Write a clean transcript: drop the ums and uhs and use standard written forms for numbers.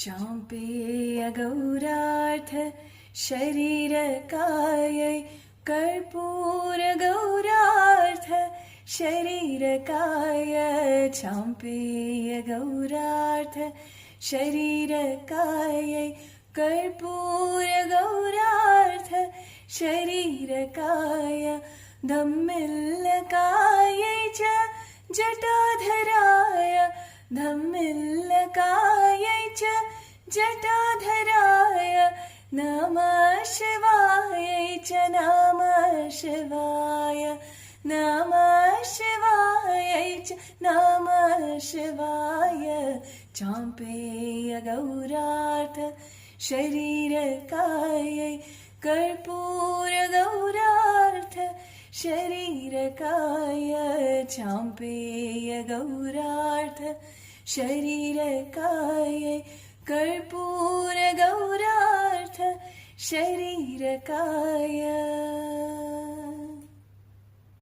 चाम्पेयगौरार्थ शरीरकायै कर्पूरगौरार्थ शरीरकाय चाम्पेयगौरार्थ शरीरकायै कर्पूरगौरार्थ शरीरकाय धम्मिल्लकायै च जटाधराय धम्मिल्लकायै च जटाधराय नमः शिवायै च नमः शिवाय नमः शिवायै च नमः शिवाय चाम्पेयगौरार्थ शरीरकायै कर्पूरगौरार्थ शरीरकाय चाम्पेयगौरार्थ शरीरकायै कर्पूरगौरार्थ शरीरकाय